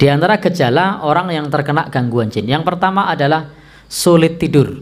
Di antara gejala orang yang terkena gangguan jin, yang pertama adalah sulit tidur.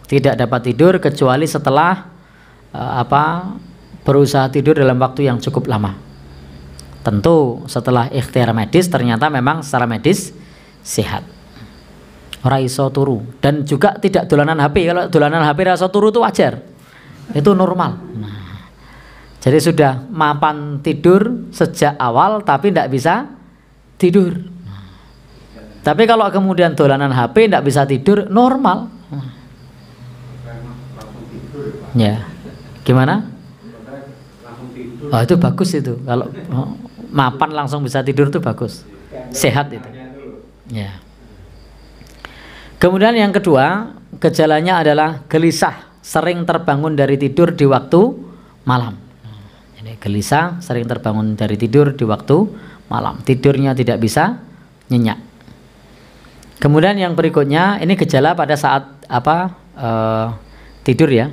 Tidak dapat tidur kecuali setelah berusaha tidur dalam waktu yang cukup lama. Tentu setelah ikhtiar medis ternyata memang secara medis sehat. Ora iso turu, dan juga tidak dolanan HP. Kalau dolanan HP ora iso turu itu wajar. Itu normal. Nah, jadi sudah mapan tidur sejak awal tapi tidak bisa tidur. Tapi kalau kemudian dolanan HP tidak bisa tidur, normal. Ya, gimana? Oh, itu bagus itu. Kalau mapan langsung bisa tidur itu bagus, sehat itu. Ya. Kemudian yang kedua, gejalanya adalah gelisah, sering terbangun dari tidur di waktu malam. Jadi gelisah, sering terbangun dari tidur di waktu malam. Tidurnya tidak bisa nyenyak. Kemudian yang berikutnya, ini gejala pada saat tidur ya.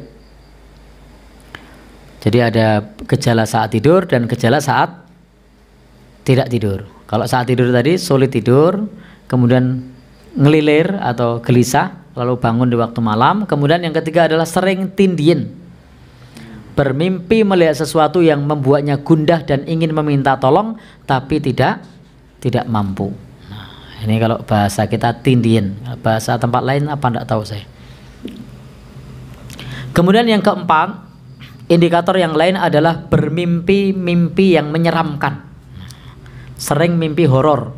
Jadi ada gejala saat tidur dan gejala saat tidak tidur. Kalau saat tidur tadi sulit tidur, kemudian ngelilir atau gelisah, lalu bangun di waktu malam. Kemudian yang ketiga adalah sering tindian, bermimpi melihat sesuatu yang membuatnya gundah dan ingin meminta tolong tapi tidak mampu. Nah, ini kalau bahasa kita tindian, bahasa tempat lain apa enggak tahu saya. Kemudian yang keempat, indikator yang lain adalah bermimpi-mimpi yang menyeramkan. Sering mimpi horor.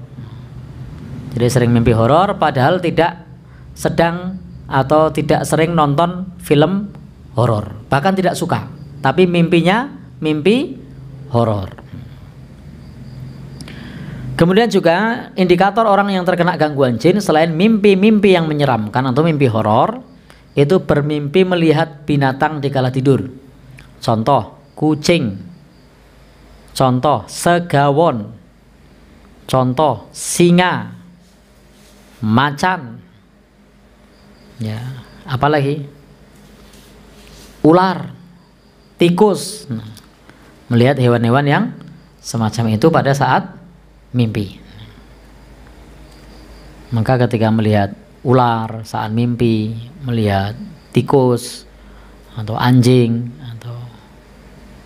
Jadi sering mimpi horor padahal tidak sedang atau tidak sering nonton film horor, bahkan tidak suka, tapi mimpinya mimpi horor. Kemudian juga indikator orang yang terkena gangguan jin, selain mimpi-mimpi yang menyeramkan atau mimpi horor, itu bermimpi melihat binatang di kala tidur. Contoh kucing, contoh segawon, contoh singa, macan, ya, apalagi ular, tikus. Nah, melihat hewan-hewan yang semacam itu pada saat mimpi. Maka ketika melihat ular saat mimpi, melihat tikus atau anjing atau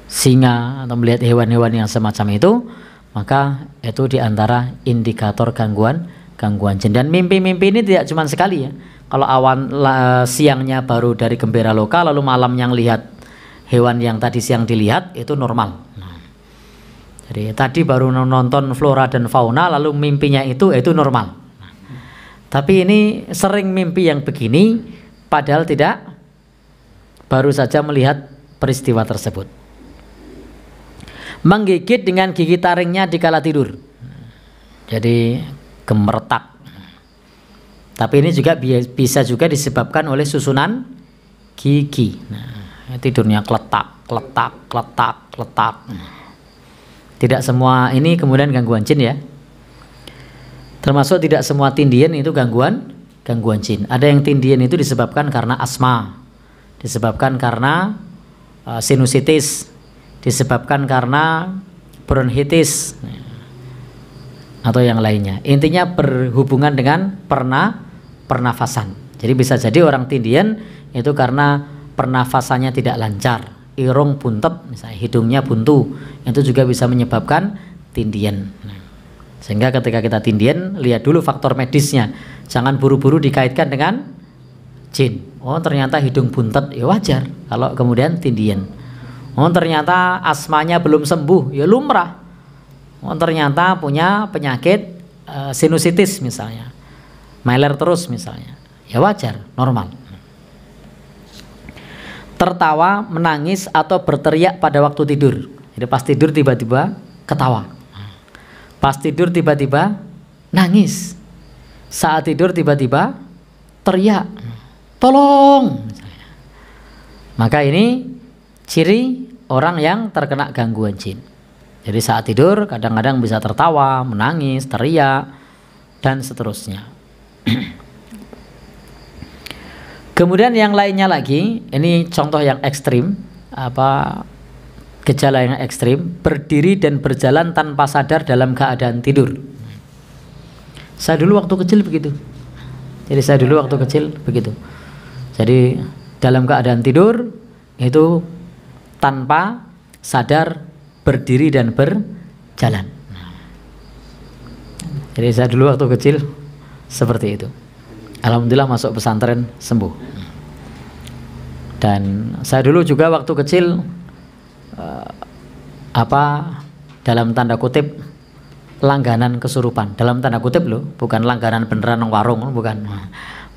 singa atau melihat hewan-hewan yang semacam itu, maka itu diantara indikator gangguan jin. Dan mimpi-mimpi ini tidak cuma sekali ya. Kalau siangnya baru dari gembira loka, lalu malamnya lihat hewan yang tadi siang dilihat, itu normal. Nah, jadi tadi baru nonton flora dan fauna, lalu mimpinya itu normal. Nah, tapi ini sering mimpi yang begini, padahal tidak, baru saja melihat peristiwa tersebut. Menggigit dengan gigi taringnya di kala tidur. Jadi gemertak. Tapi ini juga bisa juga disebabkan oleh susunan gigi. Nah, tidurnya kletak. Tidak semua ini kemudian gangguan jin ya. Termasuk tidak semua tindian itu gangguan jin. Ada yang tindian itu disebabkan karena asma, disebabkan karena sinusitis, disebabkan karena bronkitis, atau yang lainnya. Intinya berhubungan dengan pernafasan. Jadi bisa jadi orang tindian itu karena pernafasannya tidak lancar, irung buntet, misalnya hidungnya buntu, itu juga bisa menyebabkan tindian. Sehingga ketika kita tindian, lihat dulu faktor medisnya, jangan buru-buru dikaitkan dengan jin. Oh ternyata hidung buntet, ya wajar kalau kemudian tindian. Oh ternyata asmanya belum sembuh, ya lumrah. Oh ternyata punya penyakit sinusitis misalnya, meler terus misalnya, ya wajar, normal. Tertawa, menangis atau berteriak pada waktu tidur. Jadi pas tidur tiba-tiba ketawa, pas tidur tiba-tiba nangis, saat tidur tiba-tiba teriak, tolong misalnya. Maka ini ciri orang yang terkena gangguan jin. Jadi saat tidur kadang-kadang bisa tertawa, menangis, teriak, dan seterusnya. Kemudian yang lainnya lagi, ini contoh yang ekstrim, gejala yang ekstrim, berdiri dan berjalan tanpa sadar dalam keadaan tidur. Saya dulu waktu kecil begitu. Jadi saya dulu waktu kecil begitu. Jadi dalam keadaan tidur itu tanpa sadar berdiri dan berjalan. Jadi saya dulu waktu kecil seperti itu. Alhamdulillah masuk pesantren sembuh. Dan saya dulu juga waktu kecil dalam tanda kutip langganan kesurupan. Dalam tanda kutip loh, bukan langganan beneran nang warung, bukan.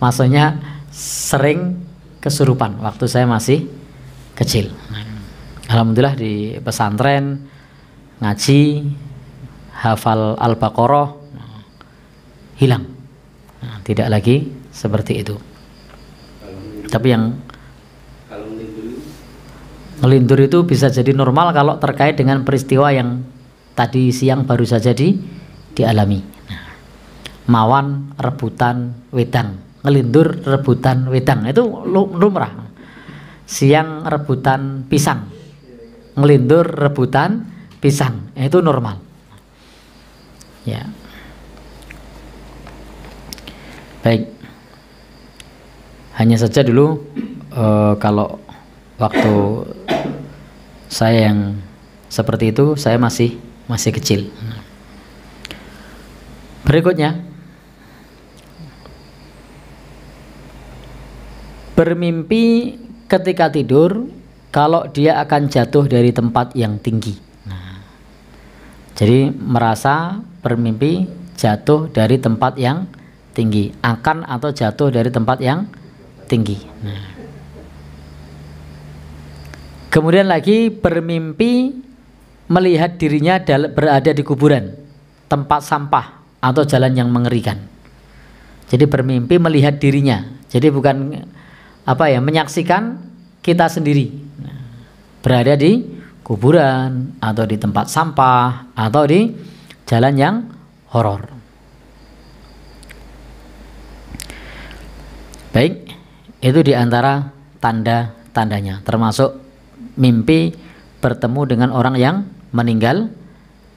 Maksudnya sering kesurupan waktu saya masih kecil. Alhamdulillah di pesantren ngaji, hafal Al-Baqarah, hilang. Tidak lagi seperti itu. Tapi yang ngelindur itu bisa jadi normal kalau terkait dengan peristiwa yang tadi siang baru saja dialami. Mawan rebutan wedang, ngelindur rebutan wedang, itu lumrah. Siang rebutan pisang, ngelindur rebutan pisang, itu normal. Ya. Baik. Hanya saja dulu kalau waktu saya yang seperti itu saya masih kecil. Berikutnya, bermimpi ketika tidur kalau dia akan jatuh dari tempat yang tinggi. Jadi merasa bermimpi jatuh dari tempat yang tinggi, akan atau jatuh dari tempat yang tinggi. Kemudian lagi bermimpi melihat dirinya berada di kuburan, tempat sampah atau jalan yang mengerikan. Jadi bermimpi melihat dirinya. Jadi bukan menyaksikan kita sendiri berada di kuburan atau di tempat sampah atau di jalan yang horor. Baik, itu diantara tanda-tandanya, termasuk mimpi bertemu dengan orang yang meninggal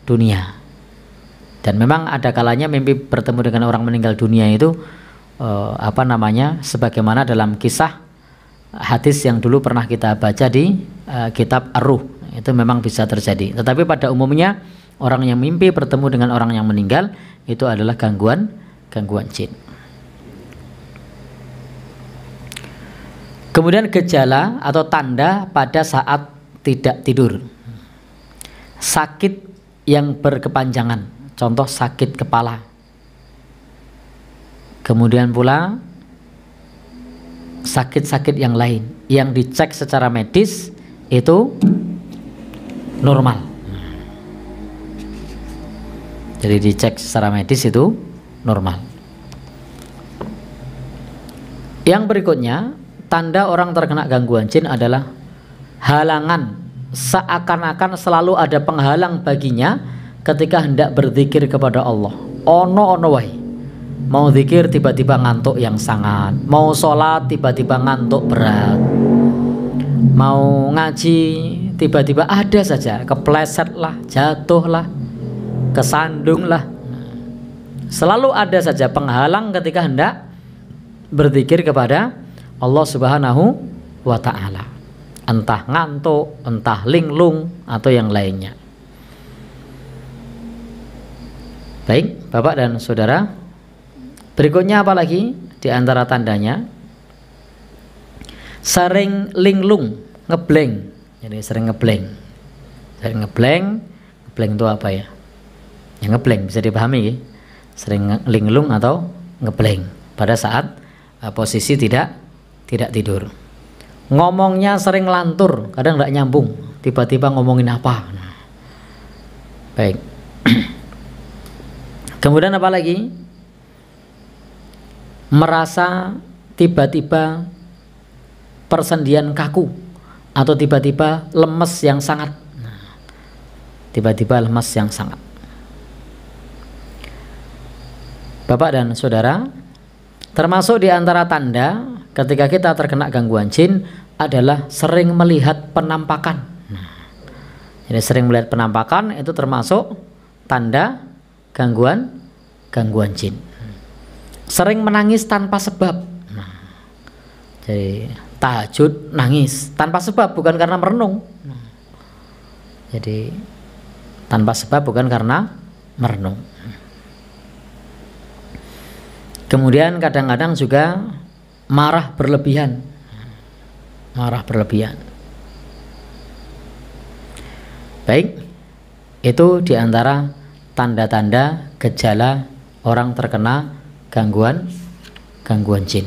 dunia. Dan memang ada kalanya mimpi bertemu dengan orang meninggal dunia itu sebagaimana dalam kisah hadis yang dulu pernah kita baca di kitab Ar-Ruh, itu memang bisa terjadi. Tetapi pada umumnya orang yang mimpi bertemu dengan orang yang meninggal itu adalah gangguan jin. Kemudian gejala atau tanda pada saat tidak tidur. Sakit yang berkepanjangan, contoh sakit kepala. Kemudian pula sakit-sakit yang lain yang dicek secara medis itu normal. Jadi dicek secara medis itu normal. Yang berikutnya, tanda orang terkena gangguan jin adalah halangan, seakan-akan selalu ada penghalang baginya ketika hendak berzikir kepada Allah. Ono wae. Mau zikir tiba-tiba ngantuk yang sangat, mau sholat tiba-tiba ngantuk berat, mau ngaji tiba-tiba ada saja kepleset lah, jatuh lah, kesandung lah. Selalu ada saja penghalang ketika hendak berzikir kepada Allah Subhanahu wa ta'ala. Entah ngantuk, entah linglung atau yang lainnya. Baik, Bapak dan Saudara, berikutnya apa lagi di antara tandanya? Sering linglung, ngeblank. Jadi sering ngeblank. Sering ngeblank itu apa ya? Yang ngeblank bisa dipahami ya? Sering linglung atau ngeblank pada saat posisi tidak tidur. Ngomongnya sering lantur, kadang nggak nyambung, tiba-tiba ngomongin apa. Baik. Kemudian apa lagi? Merasa tiba-tiba persendian kaku atau tiba-tiba lemes yang sangat. Tiba-tiba lemes yang sangat. Bapak dan Saudara, termasuk di antara tanda ketika kita terkena gangguan jin adalah sering melihat penampakan. Jadi sering melihat penampakan itu termasuk tanda gangguan jin. Sering menangis tanpa sebab. Nah, jadi tahajud nangis tanpa sebab, bukan karena merenung. Jadi tanpa sebab bukan karena merenung. Kemudian kadang-kadang juga marah berlebihan. Marah berlebihan. Baik, itu diantara tanda-tanda gejala orang terkena gangguan jin.